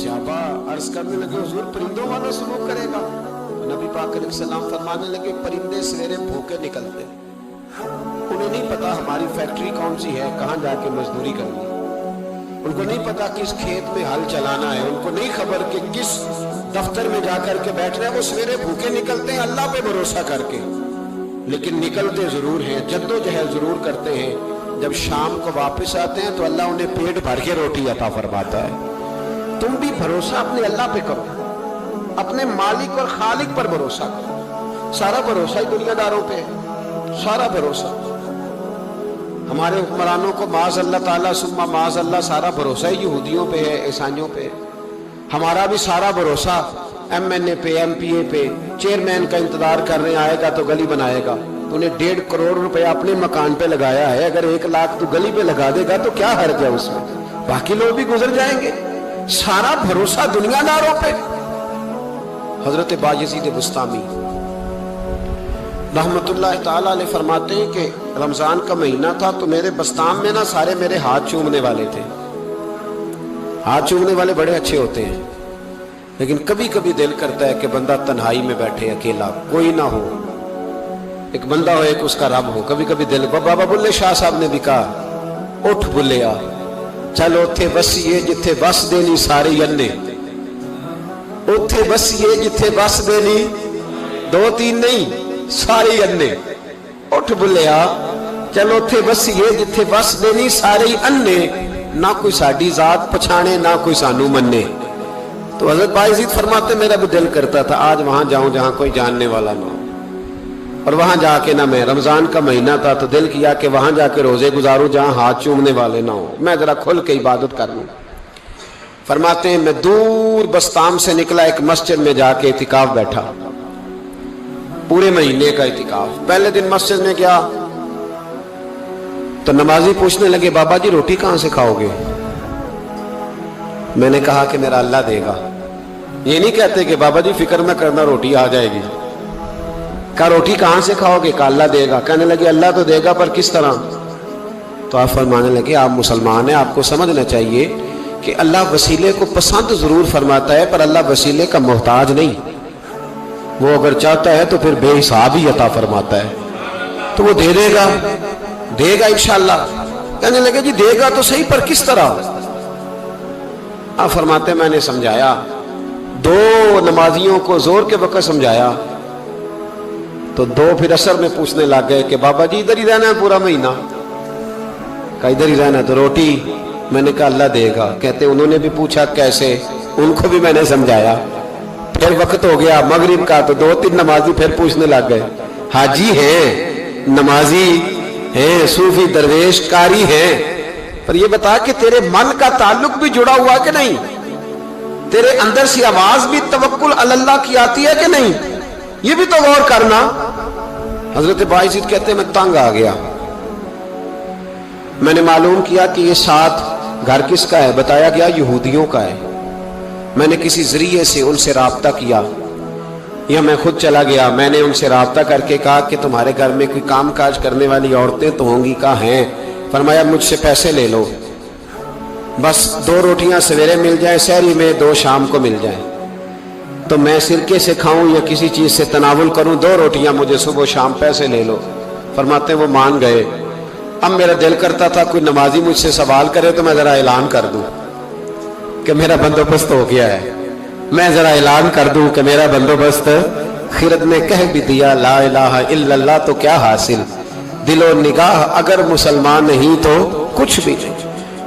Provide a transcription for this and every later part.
सहाबा अर्ज करने लगे हुजूर परिंदों वाला सलूक करेगा? नबी पाक अलैहिस्सलाम फरमाने लगे परिंदे सवेरे भूखे निकलते, उन्हें नहीं पता हमारी फैक्ट्री कौन सी है, कहाँ जाके मजदूरी करनी, उनको नहीं पता किस खेत में हल चलाना है, उनको नहीं खबर कि किस दफ्तर में जाकर के बैठ रहे हैं। वो सवेरे भूखे निकलते हैं अल्लाह पे भरोसा करके, लेकिन निकलते जरूर हैं, जद्दोजहद जरूर करते हैं। जब शाम को वापस आते हैं तो अल्लाह उन्हें पेट भर के रोटी अता फरमाता है। तुम भी भरोसा अपने अल्लाह पे करो, अपने मालिक और खालिक पर भरोसा करो। सारा भरोसा ही दुनियादारों पे है, सारा भरोसा। हमारे हुक्मरानों को माज़ अल्लाह ताला सुम्मा माज़ अल्लाह सारा भरोसा ही यहूदियों पे है, ईसाइयों पे है। हमारा भी सारा भरोसा MNA पे, MPA पे, चेयरमैन का इंतजार कर रहे हैं, आएगा तो गली बनाएगा। तूने 1.5 करोड़ रुपया अपने मकान पे लगाया है, अगर 1 लाख तू गली पे लगा देगा तो क्या हर्ज है उसमें, बाकी लोग भी गुजर जाएंगे। सारा भरोसा दुनियादारों पे। हजरत बायजीद बुस्तामी रहमतुल्लाह ताला अलैह फरमाते हैं कि रमजान का महीना था तो मेरे बस्ताम में ना सारे मेरे हाथ चूमने वाले थे। हाथ चूमने वाले बड़े अच्छे होते हैं, लेकिन कभी कभी दिल करता है कि बंदा तन्हाई में बैठे अकेला, कोई ना हो, एक बंदा हो, एक उसका रब हो। कभी कभी दिल, बाबा बुल्ले शाह साहब ने भी कहा उठ बुल्लिया चल उथे बसीए जिथे बस देनी सारे अन्ने, उथे बसीए जिथे बस देनी 2-3 नहीं सारे अन्ने। उठ बुल्लिया चल उथे बसीए जिथे बस देनी सारे अन्ने, ना कोई साड़ी जात पछाने ना कोई सानू मन्ने। तो हजरत बायजीद फरमाते मेरा भी दिल करता था आज वहां जाऊं जहां कोई जानने वाला ना हो, और वहां जाके ना, मैं रमजान का महीना था तो दिल किया कि वहां जाके रोजे गुजारूं जहां हाथ चूमने वाले ना हो, मैं जरा खुल के इबादत कर लूं। फरमाते हैं मैं दूर बस्ताम से निकला, एक मस्जिद में जाके इतिकाफ बैठा, पूरे महीने का इतिकाफ। पहले दिन मस्जिद में गया तो नमाजी पूछने लगे बाबा जी रोटी कहां से खाओगे? मैंने कहा कि मेरा अल्लाह देगा। ये नहीं कहते कि बाबा जी फिक्र न करना रोटी आ जाएगी। कहा रोटी कहां से खाओगे? कहा अल्लाह देगा। कहने लगे अल्लाह तो देगा पर किस तरह? तो आप फरमाने लगे आप मुसलमान हैं, आपको समझना चाहिए कि अल्लाह वसीले को पसंद जरूर फरमाता है पर अल्लाह वसीले का मोहताज नहीं। वो अगर चाहता है तो फिर बेहिसाब ही अता फरमाता है, तो वो दे देगा, देगा इंशाअल्लाह। कहने लगे जी देगा तो सही पर किस तरह? आप फरमाते मैंने समझाया, 2 नमाजियों को जोर के वक्त समझाया तो 2 फिर असर में पूछने लग गए कि बाबा जी इधर ही रहना है पूरा महीना? कहा इधर ही रहना है। तो रोटी? मैंने कहा अल्लाह देगा। कहते उन्होंने भी पूछा कैसे? उनको भी मैंने समझाया। फिर वक्त हो गया मगरिब का तो 2-3 नमाजी फिर पूछने लग गए, हाजी है, नमाजी है, सूफी दरवेश कारी है, पर ये बता कि तेरे मन का ताल्लुक भी जुड़ा हुआ कि नहीं, तेरे अंदर से आवाज भी तवक्कुल अल्लाह की आती है कि नहीं, ये भी तो गौर करना। हजरत बायजीद कहते मैं तंग आ गया। मैंने मालूम किया कि ये 7 घर किसका है? बताया गया यहूदियों का है। मैंने किसी जरिए से उनसे राब्ता किया या मैं खुद चला गया। मैंने उनसे राब्ता करके कहा कि तुम्हारे घर में कोई काम काज करने वाली औरतें तो होंगी? कहा हैं। फरमाया मुझसे पैसे ले लो, बस 2 रोटियां सवेरे मिल जाए सहरी में, 2 शाम को मिल जाए, तो मैं सिरके से खाऊं या किसी चीज से तनावुल करूं, 2 रोटियां मुझे सुबह शाम पैसे ले लो। फरमाते वो मान गए। अब मेरा दिल करता था कोई नमाजी मुझसे सवाल करे तो मैं जरा ऐलान कर दूं कि मेरा बंदोबस्त हो गया है, मैं जरा ऐलान कर दूं कि मेरा बंदोबस्त। खिरत ने कह भी दिया ला इलाहा इल्लल्लाह तो क्या हासिल, दिलो निगाह अगर मुसलमान नहीं तो कुछ भी नहीं।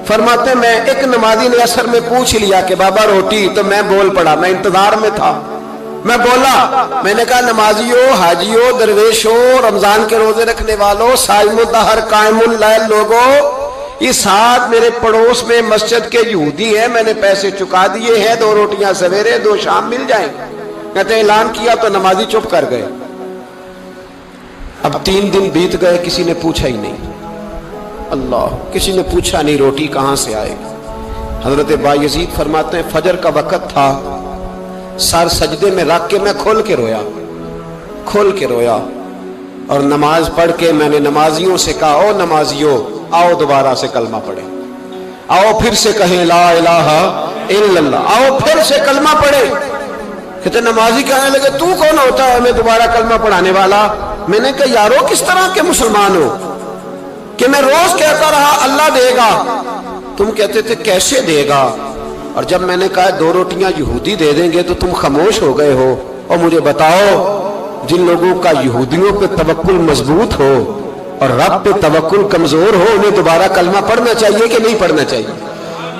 फरमाते मैं एक नमाजी ने असर में पूछ लिया कि बाबा रोटी, तो मैं बोल पड़ा, मैं इंतजार में था, मैं बोला, मैंने कहा नमाजियों, हाजियों, दरवेशों, रमजान के रोजे रखने वालों, साइमुल दहर कायमुल लैल लोगों, इस साथ मेरे पड़ोस में मस्जिद के यहूदी हैं, मैंने पैसे चुका दिए हैं, 2 रोटियां सवेरे 2 शाम मिल जाएंगे। कहते ऐलान किया तो नमाजी चुप कर गए। अब 3 दिन बीत गए, किसी ने पूछा ही नहीं। अल्लाह, किसी ने पूछा नहीं रोटी कहां से आएगी। हजरत बायजीद फरमाते हैं फजर का वक्त था, सर सजदे में रख के मैं खोल के रोया और नमाज पढ़ के मैंने नमाजियों से कहा ओ नमाजियों आओ दोबारा से कलमा पढ़े, आओ फिर से कहें ला इलाहा इल्ला अल्लाह। आओ फिर से कलमा पढ़े। कहते नमाजी कहने लगे तू कौन होता है हमें दोबारा कलमा पढ़ाने वाला? मैंने कहा यारो किस तरह के मुसलमान हो कि मैं रोज कहता रहा अल्लाह देगा, तुम कहते थे कैसे देगा, और जब मैंने कहा 2 रोटियां यहूदी दे देंगे तो तुम खामोश हो गए हो। और मुझे बताओ जिन लोगों का यहूदियों पे तवक्कुल मजबूत हो और रब पे तवक्कुल कमजोर हो, उन्हें दोबारा कलमा पढ़ना चाहिए कि नहीं पढ़ना चाहिए?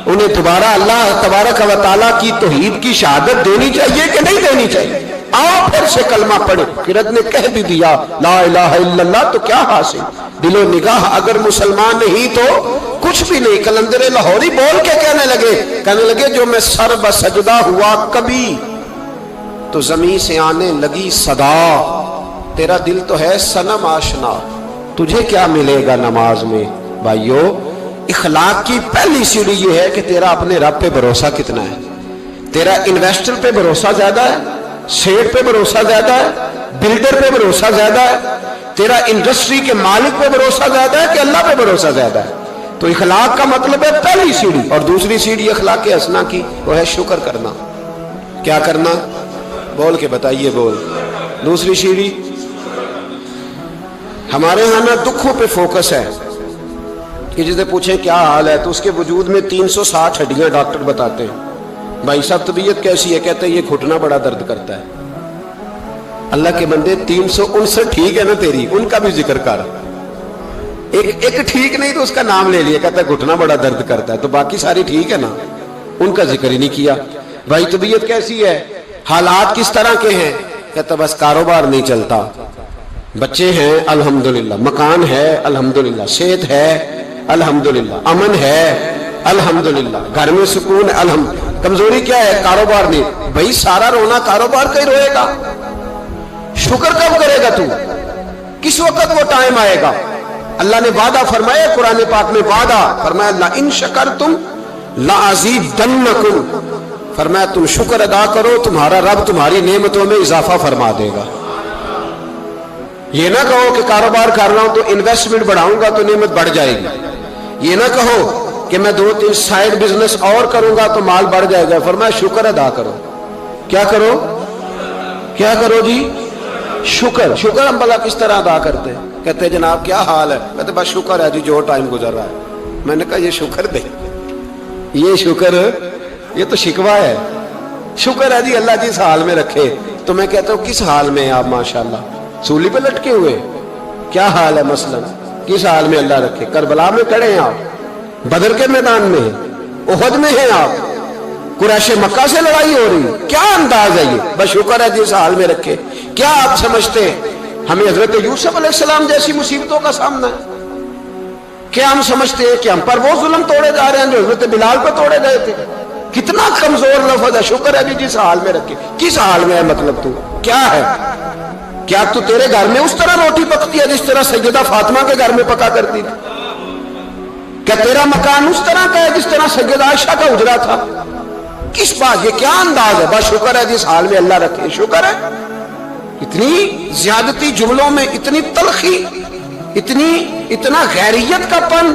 उन्हें दोबारा अल्लाह तबारक व तआला की तौहीद की शहादत देनी चाहिए कि नहीं देनी चाहिए? आओ फिर से कलमा पढ़ो। किरत ने कह भी दिया ला इलाहा इल्लल्लाह तो क्या हासिल, दिलो निगाह अगर मुसलमान नहीं तो कुछ भी नहीं। कलंदर लाहौरी बोल के कहने लगे जो मैं सर बसजदा हुआ कभी तो जमीन से आने लगी सदा, तेरा दिल तो है सनम आशना, तुझे क्या मिलेगा नमाज में। भाइयों इखलाक की पहली सीढ़ी ये है कि तेरा अपने रब पे भरोसा कितना है। तेरा इन्वेस्टर पे भरोसा ज्यादा है, सेठ पे भरोसा ज्यादा है, बिल्डर पे भरोसा ज्यादा है, तेरा इंडस्ट्री के मालिक पे भरोसा ज्यादा है कि अल्लाह पे भरोसा ज्यादा है? तो इखलाक का मतलब है पहली सीढ़ी। और दूसरी सीढ़ी अखलाक के हसना की, वो है शुक्र करना। क्या करना? बोल के बताइए, बोल। दूसरी सीढ़ी हमारे यहां ना दुखों पे फोकस है कि जिसे पूछे क्या हाल है तो उसके वजूद में 360 हड्डियां डॉक्टर बताते हैं। भाई साहब तबीयत कैसी है? कहते हैं ये घुटना बड़ा दर्द करता है। अल्लाह के बंदे 359 ठीक है ना तेरी, उनका भी जिक्र कर। एक ठीक नहीं तो उसका नाम ले लिया, कहता है घुटना बड़ा दर्द करता है, तो बाकी सारी ठीक है ना, उनका जिक्र ही नहीं किया। भाई तबीयत कैसी है, हालात किस तरह के हैं? कहता बस कारोबार नहीं चलता, बच्चे हैं अल्हम्दुलिल्लाह, मकान है अल्हम्दुलिल्लाह, सेहत है अल्हम्दुलिल्लाह, अमन है अल्हम्दुलिल्लाह, घर में सुकून अल्हम्दुलिल्लाह। कमजोरी क्या है? कारोबार नहीं। भाई सारा रोना कारोबार का ही रोएगा, शुक्र कब करेगा तू? किस वक्त वो टाइम आएगा? अल्लाह ने वादा फरमाया कुरान पाक में, वादा फरमाया ला इन शकरतुम लाअज़ीदन्नकुम, फरमाया तुम शुक्र अदा करो तुम्हारा रब तुम्हारी नेमतों में इजाफा फरमा देगा। ये ना कहो कि कारोबार कर रहा हूं तो इन्वेस्टमेंट बढ़ाऊंगा तो नेमत बढ़ जाएगी। ये ना कहो कि मैं 2-3 साइड बिजनेस और करूंगा तो माल बढ़ जाएगा। फरमाया शुक्र अदा करो। क्या करो? क्या करो जी? शुक्र। शुक्र हम भला किस तरह अदा करते हैं? कहते जनाब क्या हाल है? कहते बस शुक्र है जी जो टाइम गुजर रहा है। मैंने कहा ये शुक्र दे, ये शुक्र, ये तो शिकवा है। शुक्र है जी अल्लाह जिस हाल में रखे। तो मैं कहता हूँ किस हाल में आप माशाल्लाह सूली पे लटके हुए, क्या हाल है? मसलन किस हाल में अल्लाह रखे? करबला में खड़े हैं आप, बदर के मैदान में हैं, उहद में हैं आप, कुरैश मक्का से लड़ाई हो रही, क्या अंदाज है ये? बस शुक्र है जिस हाल में रखे। क्या आप समझते हमें हजरत यूसुफ अलैहिस्सलाम जैसी मुसीबतों का सामना है? क्या हम समझते हैं कि हम पर वो जुल्म तोड़े जा रहे हैं जो हजरत बिलाल पर तोड़े गए थे? कितना कमजोर लफ्ज है, शुक्र है भी जिस हाल में रखे। किस हाल में है मतलब तू क्या है? क्या तू तेरे घर में उस तरह रोटी पकती है जिस तरह सैयदा फातिमा के घर में पका करती थी? क्या तेरा मकान उस तरह का है जिस तरह सैयदा आयशा का उजरा था? किस बात, ये क्या अंदाज है? बस शुक्र है जिस हाल में अल्लाह रखे। शुक्र है। इतनी ज्यादती जुमलों में, इतनी तलखी, इतना गैरियत का पन,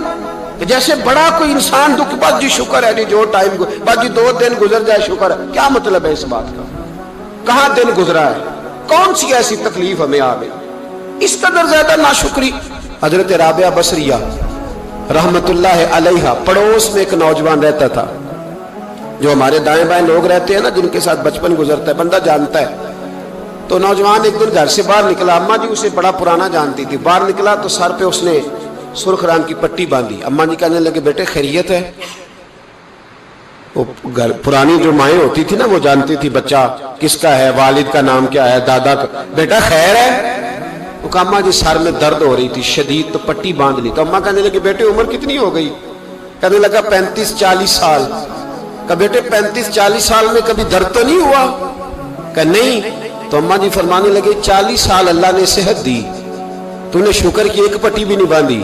जैसे बड़ा कोई इंसान दुख, बस जी शुक्र है जी जो टाइम, बस जी 2 दिन गुजर जाए शुक्र है। क्या मतलब है इस बात का? कहां दिन गुजरा है? कौन सी ऐसी तकलीफ हमें आ गई? इस कदर ज्यादा नाशुक्री। हजरत राबिया बसरिया रहमतुल्लाह अलैहा, पड़ोस में एक नौजवान रहता था, जो हमारे दाएं बाएं लोग रहते हैं ना, जिनके साथ बचपन गुजरता है, बंदा जानता है। तो नौजवान एक दिन घर से बाहर निकला, अम्मा जी उसे बड़ा पुराना जानती थी। बाहर निकला तो सर पे उसने सुर्ख रंग की पट्टी बांधी। अम्मा जी कहने लगे बेटे खैरियत है? वो घर पुरानी जो माएँ होती थी ना, वो जानती थी बच्चा किसका है, वालिद का नाम क्या है, दादा का। बेटा खैर है? तो कहा अम्मा जी सर में दर्द हो रही थी शदीद, तो पट्टी बांध ली। तो अम्मा कहने लगी बेटे उम्र कितनी हो गई? कहने लगा 35-40 साल। कहा बेटे 35-40 साल में कभी दर्द तो नहीं हुआ? कहा नहीं। तो अम्मा जी फरमाने लगे 40 साल अल्लाह ने सेहत दी, तूने शुक्र की एक पट्टी भी नहीं बांधी,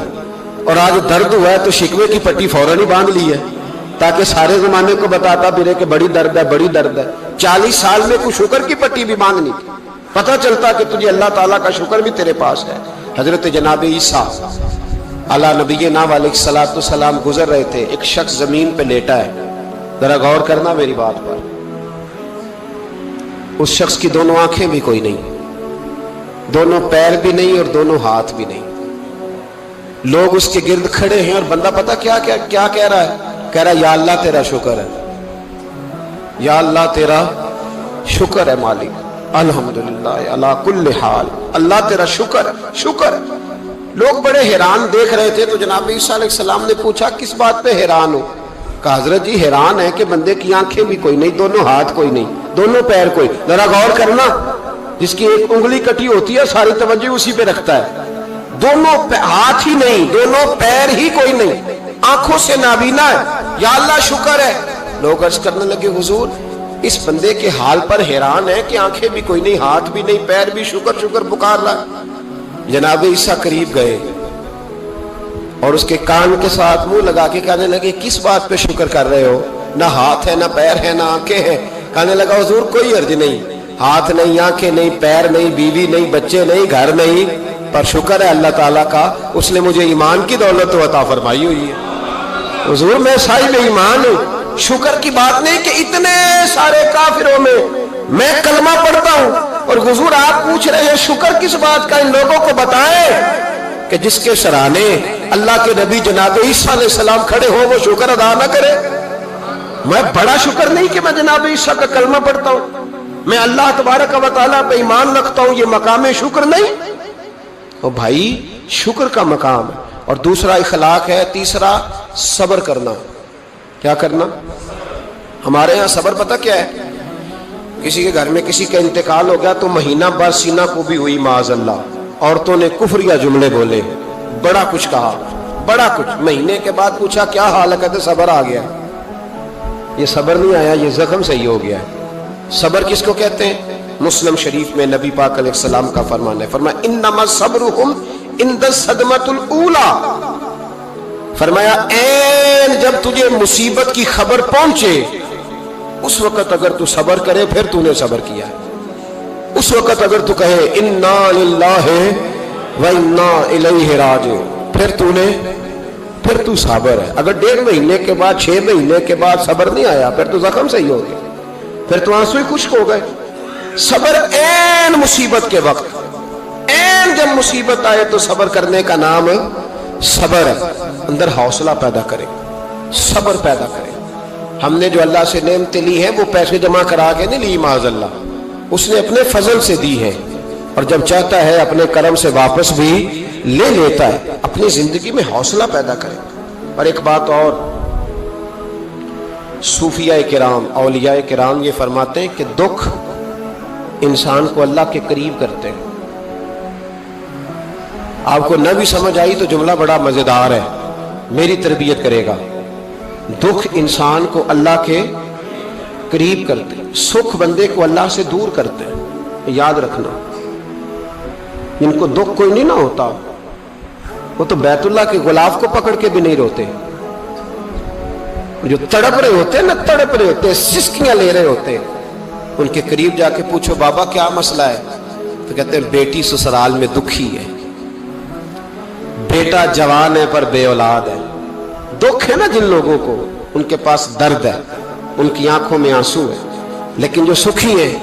और आज दर्द हुआ है तो शिकवे की पट्टी फौरन ही बांध ली है, ताकि सारे जमाने को बताता भी रहे कि बड़ी दर्द है, बड़ी दर्द है। 40 साल में कुछ शुक्र की पट्टी भी बांधनी थी, पता चलता कि तुझे अल्लाह ताला का शुक्र भी तेरे पास है। हजरत जनाब ईसा अला नबीना अलैहिस्सलातु सलाम गुजर रहे थे, एक शख्स जमीन पे लेटा है, ذرا غور کرنا میری بات پر. اس شخص کی دونوں آنکھیں بھی کوئی نہیں, دونوں پیر بھی نہیں اور دونوں ہاتھ بھی نہیں. لوگ اس کے گرد کھڑے ہیں اور بندہ پتہ کیا کہہ رہا ہے؟ کہہ رہا ہے یا اللہ تیرا شکر ہے, یا اللہ تیرا شکر ہے مالک, الحمدللہ علی کل حال, اللہ تیرا شکر ہے, شکر ہے. لوگ بڑے حیران دیکھ رہے تھے تو جناب عیسیٰ علیہ السلام نے پوچھا کس بات پہ حیران ہو؟ کہا حضرت جی حیران ہے کہ بندے کی آنکھیں بھی کوئی نہیں, دونوں ہاتھ کوئی نہیں, دونوں پیر کوئی. ذرا غور کرنا, جس کی ایک انگلی کٹی ہوتی ہے ساری توجہ اسی پہ رکھتا ہے. دونوں ہاتھ ہی نہیں, دونوں پیر ہی کوئی نہیں, آنکھوں سے نابینا ہے, یا اللہ شکر ہے. لوگ عرض کرنے لگے حضور اس بندے کے حال پر حیران ہے کہ آنکھیں بھی کوئی نہیں, ہاتھ بھی نہیں, پیر بھی, شکر شکر پکار رہا. جناب عیسیٰ قریب گئے اور اس کے کان کے ساتھ منہ لگا کے کہنے لگے کس بات پہ شکر کر رہے ہو؟ نہ ہاتھ ہے, نہ پیر ہے, نہ آنکھیں ہیں. کہنے لگا حضور کوئی عرض نہیں, ہاتھ نہیں, آنکھیں نہیں, پیر نہیں, بیوی نہیں, بچے نہیں, گھر نہیں, پر شکر ہے اللہ تعالیٰ کا, اس نے مجھے ایمان کی دولت عطا فرمائی ہوئی ہے. حضور میں صاحب ایمان ہوں. شکر کی بات نہیں کہ اتنے سارے کافروں میں کلمہ پڑھتا ہوں, اور حضور آپ پوچھ رہے ہیں شکر کس بات کا؟ ان لوگوں کو بتائیں کہ جس کے سرانے اللہ کے نبی جناب عیسیٰ علیہ السلام کھڑے ہو وہ شکر ادا نہ کرے. میں بڑا شکر نہیں کہ میں جناب عیسیٰ کا کلمہ پڑھتا ہوں, میں اللہ تبارک و تعالیٰ پہ ایمان رکھتا ہوں, یہ مقام شکر نہیں. اور بھائی شکر کا مقام ہے, اور دوسرا اخلاق ہے, تیسرا صبر کرنا. کیا کرنا؟ ہمارے ہاں صبر پتہ کیا ہے؟ کسی کے گھر میں کسی کا انتقال ہو گیا تو مہینہ بعد سینہ کو بھی ہوئی معاذ اللہ, عورتوں نے کفریہ جملے بولے, بڑا کچھ کہا, بڑا کچھ. مہینے کے بعد پوچھا کیا حال ہے؟ کہتے صبر آ گیا. یہ صبر نہیں آیا, یہ زخم صحیح ہو گیا ہے. صبر کس کو کہتے ہیں؟ مسلم شریف میں نبی پاک علیہ السلام کا فرمان ہے, فرمایا انما صبرہم عند الصدمۃ الاولی. فرمایا این جب تجھے مصیبت کی خبر پہنچے اس وقت اگر تو صبر کرے پھر تو نے صبر کیا. اس وقت اگر تو کہے انا للہ و انا الیہ راجعون پھر تو صابر ہے. اگر 1.5 مہینے کے بعد 6 مہینے کے بعد صبر نہیں آیا پھر تو زخم صحیح ہو گیا, پھر تو آنسو ہی خشک ہو گئے. صبر این مصیبت کے وقت, این جب مصیبت آئے تو صبر کرنے کا نام صبر ہے. اندر حوصلہ پیدا کرے, صبر پیدا کرے. ہم نے جو اللہ سے نعمتیں لی ہیں وہ پیسے جمع کرا کے نہیں لی معاذ اللہ, اس نے اپنے فضل سے دی ہے, اور جب چاہتا ہے اپنے کرم سے واپس بھی لے لیتا ہے. اپنی زندگی میں حوصلہ پیدا کرے. اور ایک بات اور, صوفیاء کرام, اولیاء کرام یہ فرماتے ہیں کہ دکھ انسان کو اللہ کے قریب کرتے ہیں. آپ کو نہ بھی سمجھ آئی تو جملہ بڑا مزیدار ہے, میری تربیت کرے گا. دکھ انسان کو اللہ کے قریب کرتے ہیں, سکھ بندے کو اللہ سے دور کرتے ہیں. یاد رکھنا, جن کو دکھ کوئی نہیں نہ ہوتا وہ تو بیت اللہ کے غلاف کو پکڑ کے بھی نہیں روتے. جو تڑپ رہے ہوتے ہیں نا, تڑپ رہے ہوتے ہیں, سسکیاں لے رہے ہوتے ہیں, ان کے قریب جا کے پوچھو بابا کیا مسئلہ ہے, تو کہتے ہیں بیٹی سسرال میں دکھی ہے, بیٹا جوان ہے پر بے اولاد ہے. دکھ ہے نا جن لوگوں کو, ان کے پاس درد ہے, ان کی آنکھوں میں آنسو ہے. لیکن جو سکھی ہیں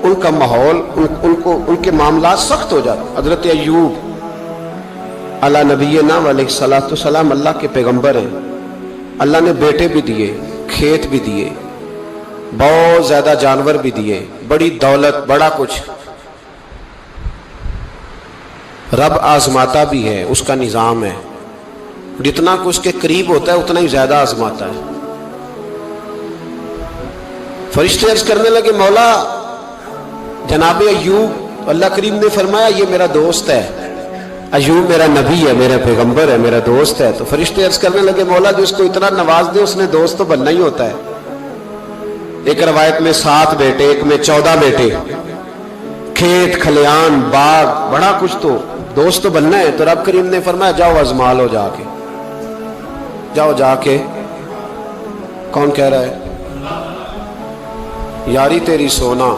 ان کا ماحول, ان کے معاملات سخت ہو جاتے. حضرت ایوب علی نبینا علیہ الصلوۃ والسلام اللہ کے پیغمبر ہیں. اللہ نے بیٹے بھی دیے, کھیت بھی دیے, بہت زیادہ جانور بھی دیے, بڑی دولت, بڑا کچھ. رب آزماتا بھی ہے, اس کا نظام ہے. جتنا کہ اس کے قریب ہوتا ہے اتنا ہی زیادہ آزماتا ہے. فرشتے عرض کرنے لگے مولا جناب ایوب, اللہ کریم نے فرمایا یہ میرا دوست ہے, ایوب میرا نبی ہے, میرا پیغمبر ہے, میرا دوست ہے. تو فرشتے عرض کرنے لگے مولا جو اس کو اتنا نواز دے اس نے دوست تو بننا ہی ہوتا ہے. ایک روایت میں 7 بیٹے, ایک میں 14 بیٹے, کھیت کھلیان باغ, بڑا کچھ, تو دوست تو بننا ہے. تو رب کریم نے فرمایا جاؤ آزما لو, جا کے جاؤ, جا کے. کون کہہ رہا ہے؟ یاری تیری سونا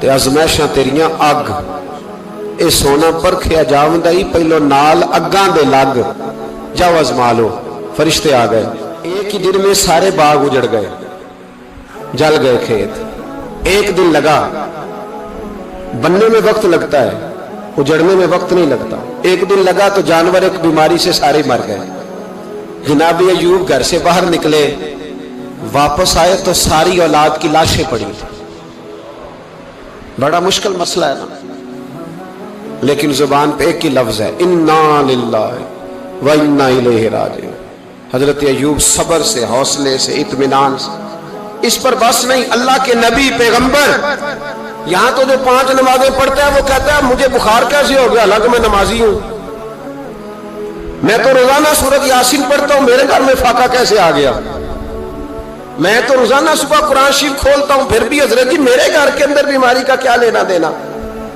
تے ازمائشاں تیریاں اگ, اے سونا پرکھیا جاوندا ہی پہلو نال اگاں دے لگ, جاؤ آزما لو. فرشتے آ گئے. ایک एक ही दिन में सारे बाग उजड़ गए, जल गए खेत। एक दिन लगा, बनने में वक्त लगता है, उजड़ने में वक्त नहीं लगता। एक दिन लगा तो जानवर एक बीमारी से सारे मर गए। जनाब अय्यूब घर से बाहर निकले, वापस आए तो सारी औलाद की लाशें पड़ी थी। बड़ा मुश्किल मसला है ना, लेकिन जुबान पे एक ही लफ्ज है, इन्ना लिल्लाहि व इन्ना इलैहि राजिऊन। हजरत अय्यूब सब्र से, हौसले से, इत्मीनान से, इस पर बस नहीं, अल्लाह के नबी पैगंबर, यहां तो जो 5 नमाजें पढ़ता है वो कहता है मुझे बुखार कैसे हो गया, हालांकि मैं नमाजी हूं। मैं तो रोजाना सूरत यासीन पढ़ता हूं, मेरे घर में फाका कैसे आ गया। मैं तो रोजाना सुबह कुरान शरीफ खोलता हूं, फिर भी हजरत जी मेरे घर के अंदर बीमारी का क्या लेना देना।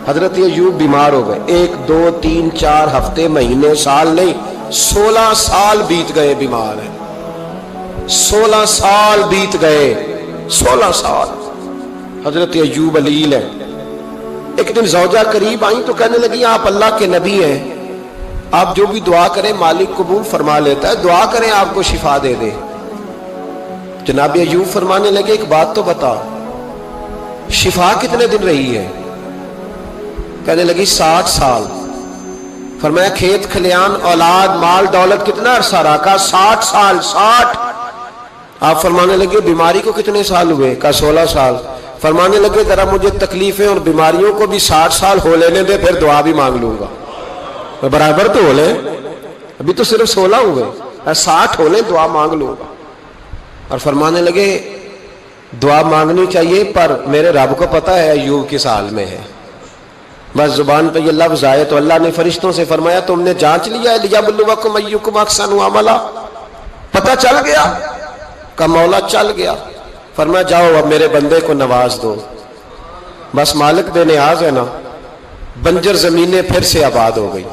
हजरत अय्यूब बीमार हो गए, 1 2 3 4 हफ्ते, महीने, साल नहीं, 16 साल बीत गए बीमार है। 16 साल बीत गए, 16 साल। हजरत अय्यूब अलील है। एक दिन जौजा करीब आई तो कहने लगी आप अल्लाह के नबी हैं, आप जो भी दुआ करें मालिक कबूल फरमा लेता है, दुआ करें आपको शिफा दे दे। जनाब अय्यूब फरमाने लगे एक बात तो बता, शिफा कितने दिन रही है। कहने लगी 60 साल। फरमाया खेत खलियान औलाद माल दौलत कितना अरसा रहा। कहा 60 साल। 60। आप फरमाने लगे बीमारी को कितने साल हुए। कहा 16 साल। फरमाने लगे जरा मुझे तकलीफें और बीमारियों को भी 60 साल हो लेने दे, फिर दुआ भी मांग लूंगा। तो बराबर तो हो ले, अभी तो सिर्फ 16 हुए, 60 हो ले, दुआ मांग लूंगा। और फरमाने लगे दुआ मांगनी चाहिए, पर मेरे रब को पता है अय्यूब किस हाल में है। बस जुबान पे ये लफ्ज आए तो अल्लाह ने फरिश्तों से फरमाया तुमने जांच लिया है, लियबलुवकुम अय्युकुम अहसनु अमला, पता चल गया। का मौला चल गया। फरमाया जाओ अब मेरे बंदे को नवाज दो। बस मालिक दे नियाज है ना। बंजर जमीनें फिर से आबाद हो गई,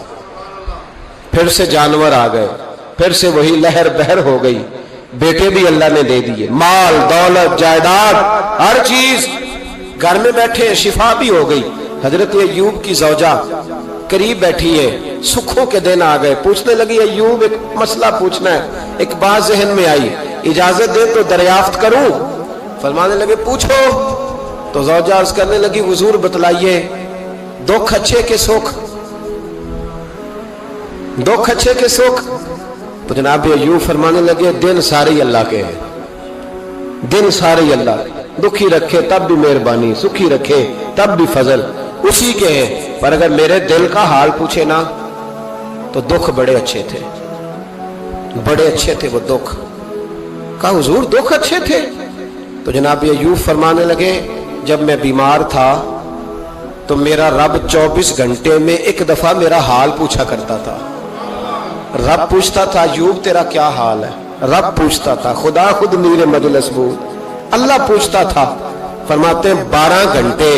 फिर से जानवर आ गए, फिर से वही लहर बहर हो गई। बेटे भी अल्लाह ने दे दिए, माल दौलत जायदाद हर चीज, घर में बैठे शिफा भी हो गई। हजरत अय्यूब की जौजा करीब बैठी है, सुखों के दिन आ गए। पूछने लगी अय्यूब एक मसला पूछना है। एक बात जहन में आई, इजाजत दे तो दरियाफ्त करूं। फरमाने लगे पूछो। तो जौजा अर्ज करने लगी हुजूर बतलाइए दुख अच्छे के सुख, दुख अच्छे के सुख। तो जनाब अय्यूब फरमाने लगे दिन सारे अल्लाह के हैं, दिन सारे अल्लाह, दुखी रखे तब भी मेहरबानी, सुखी रखे तब भी फजल उसी के हैं। पर अगर मेरे दिल का हाल पूछे ना तो दुख बड़े अच्छे थे, बड़े अच्छे थे वो दुख। कहा हुजूर दुख अच्छे थे। तो जनाब अय्यूब फरमाने लगे जब मैं बीमार था तो मेरा रब 24 घंटे में एक दफा मेरा हाल पूछा करता था। रब पूछता था अय्यूब तेरा क्या हाल है, रब पूछता था, खुदा खुद मीरे मजलिस बूद अल्लाह पूछता था। फरमाते हैं 12 घंटे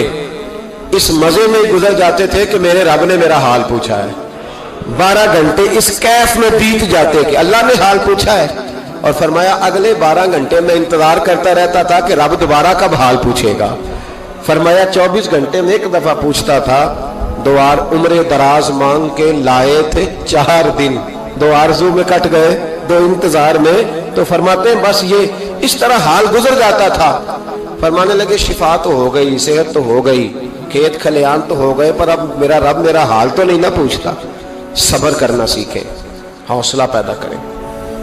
इस मजे में गुजर जाते थे कि मेरे रब ने मेरा हाल पूछा है। 12 घंटे इस कैफ में बीत जाते कि अल्लाह ने हाल पूछा है। और फरमाया अगले 12 घंटे में इंतजार करता रहता था कि रब दोबारा कब हाल पूछेगा। फरमाया 24 घंटे में एक दफा पूछता था। 2 उम्र दराज मांग के लाए थे 4 दिन, 2 आरज़ू में कट गए, 2 इंतजार में। तो फरमाते हैं बस ये इस तरह हाल गुजर जाता था। फरमाने लगे शिफा तो हो गई, सेहत तो हो गई, खेत खलियान तो हो गए, पर अब मेरा रब मेरा हाल तो नहीं ना पूछता। सब्र करना सीखें, हौसला पैदा करें।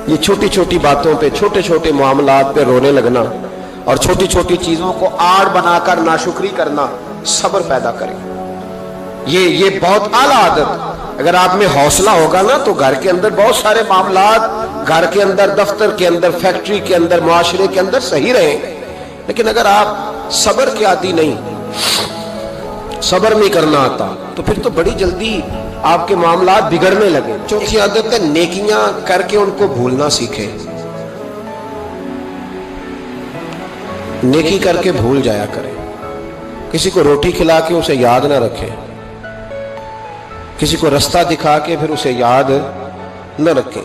ये छोटी छोटी बातों पे, छोटे छोटे मामलात पे रोने लगना और छोटी छोटी चीजों को आड़ बनाकर नाशुक्री करना सब्र पैदा करें। ये बहुत आला आदत। अगर आप में हौसला होगा ना तो घर के अंदर बहुत सारे मामलात, घर के अंदर, दफ्तर के अंदर, फैक्ट्री के अंदर, मुआशरे के अंदर सही रहेंगे। लेकिन अगर आप सब्र के आदी नहीं, सब्र नहीं करना आता, तो फिर तो बड़ी जल्दी आपके मामलात बिगड़ने लगे। चौथी आदत है नेकियां करके उनको भूलना सीखें। नेकी करके भूल जाया करें। किसी को रोटी खिला के उसे याद ना रखें, किसी को रास्ता दिखा के फिर उसे याद न रखें।